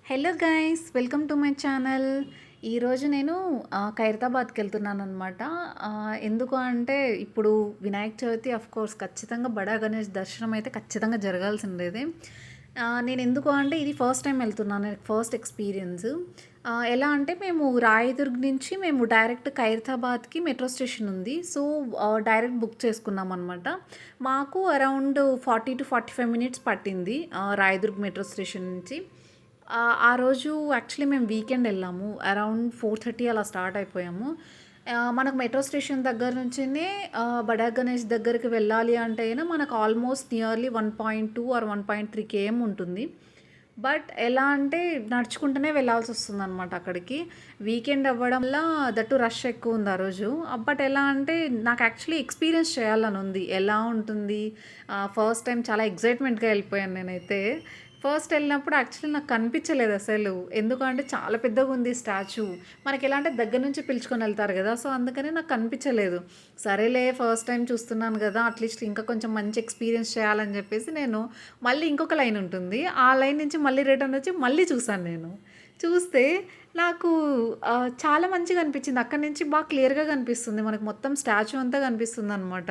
Hello guys, welcome to my channel. ఈరోజు నేను ఖైరతాబాద్కి వెళ్తున్నాను అనమాట. ఎందుకు అంటే ఇప్పుడు వినాయక చవితి కోర్స్ ఖచ్చితంగా బడా గణేష్ దర్శనం అయితే ఖచ్చితంగా జరగాల్సిందేది. నేను ఎందుకు అంటే ఇది ఫస్ట్ టైం వెళ్తున్నాను, ఫస్ట్ ఎక్స్పీరియన్స్. ఎలా అంటే మేము రాయదుర్గ్ నుంచి మేము డైరెక్ట్ ఖైరతాబాద్కి మెట్రో స్టేషన్ ఉంది. సో డైరెక్ట్ బుక్ చేసుకున్నాం అనమాట. మాకు అరౌండ్ 40 to 45 మినిట్స్ పట్టింది రాయదుర్గ్ మెట్రో స్టేషన్ నుంచి. ఆ రోజు యాక్చువల్లీ మేము వీకెండ్ వెళ్ళాము. అరౌండ్ 4:30 అలా స్టార్ట్ అయిపోయాము. మనకు మెట్రో స్టేషన్ దగ్గర నుంచినే బడా గణేష్ దగ్గరికి వెళ్ళాలి అంటే అయినా మనకు ఆల్మోస్ట్ నియర్లీ 1.2 ఆర్ 1.3 కేఎం ఉంటుంది. బట్ ఎలా అంటే నడుచుకుంటూనే వెళ్ళాల్సి వస్తుందన్నమాట అక్కడికి. వీకెండ్ అవ్వడం వల్ల దట్టు రష్ ఎక్కువ ఉంది ఆ రోజు. బట్ ఎలా అంటే నాకు యాక్చువల్లీ ఎక్స్పీరియన్స్ చేయాలని ఉంది, ఎలా ఉంటుంది. ఫస్ట్ టైం చాలా ఎక్సైట్మెంట్గా వెళ్ళిపోయాను నేనైతే. ఫస్ట్ వెళ్ళినప్పుడు యాక్చువల్లీ నాకు కనిపించలేదు అసలు. ఎందుకంటే చాలా పెద్దగా ఉంది స్టాచ్యూ. మనకి ఎలా అంటే దగ్గర నుంచి పిలుచుకొని వెళ్తారు కదా, సో అందుకని నాకు కనిపించలేదు. సరేలే ఫస్ట్ టైం చూస్తున్నాను కదా, అట్లీస్ట్ ఇంకా కొంచెం మంచి ఎక్స్పీరియన్స్ చేయాలని చెప్పేసి నేను మళ్ళీ ఇంకొక లైన్ ఉంటుంది, ఆ లైన్ నుంచి మళ్ళీ రిటర్న్ వచ్చి మళ్ళీ చూసాను. నేను చూస్తే నాకు చాలా మంచిగా అనిపించింది. అక్కడి నుంచి బాగా క్లియర్గా కనిపిస్తుంది, మనకు మొత్తం స్టాచ్యూ అంతా కనిపిస్తుంది అనమాట.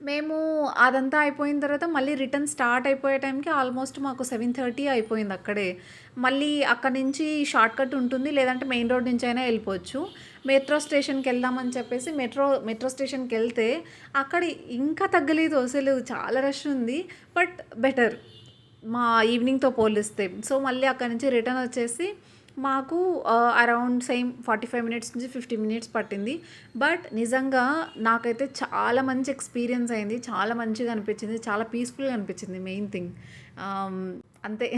మేము అదంతా అయిపోయిన తర్వాత మళ్ళీ రిటర్న్ స్టార్ట్ అయిపోయే టైంకి ఆల్మోస్ట్ మాకు 7:30 అయిపోయింది అక్కడే. మళ్ళీ అక్కడి నుంచి షార్ట్‌కట్ ఉంటుంది, లేదంటే మెయిన్ రోడ్ నుంచి అయినా వెళ్ళిపోవచ్చు. మెట్రో స్టేషన్‌కి వెళ్దామని చెప్పేసి మెట్రో స్టేషన్‌కి వెళ్తే అక్కడ ఇంకా తగ్గలేదు అసలు, చాలా రష్ ఉంది. బట్ బెటర్ మా ఈవినింగ్‌తో పోలిస్తే. సో మళ్ళీ అక్కడి నుంచి రిటర్న్ వచ్చేసి మాకు అరౌండ్ సేమ్ 45 మినిట్స్ నుంచి 50 మినిట్స్ పట్టింది. బట్ నిజంగా నాకైతే చాలా మంచి ఎక్స్పీరియన్స్ అయింది, చాలా మంచిగా అనిపించింది, చాలా పీస్ఫుల్గా అనిపించింది మెయిన్ థింగ్. అంతే.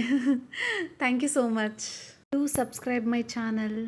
Thank you so much. To subscribe my channel.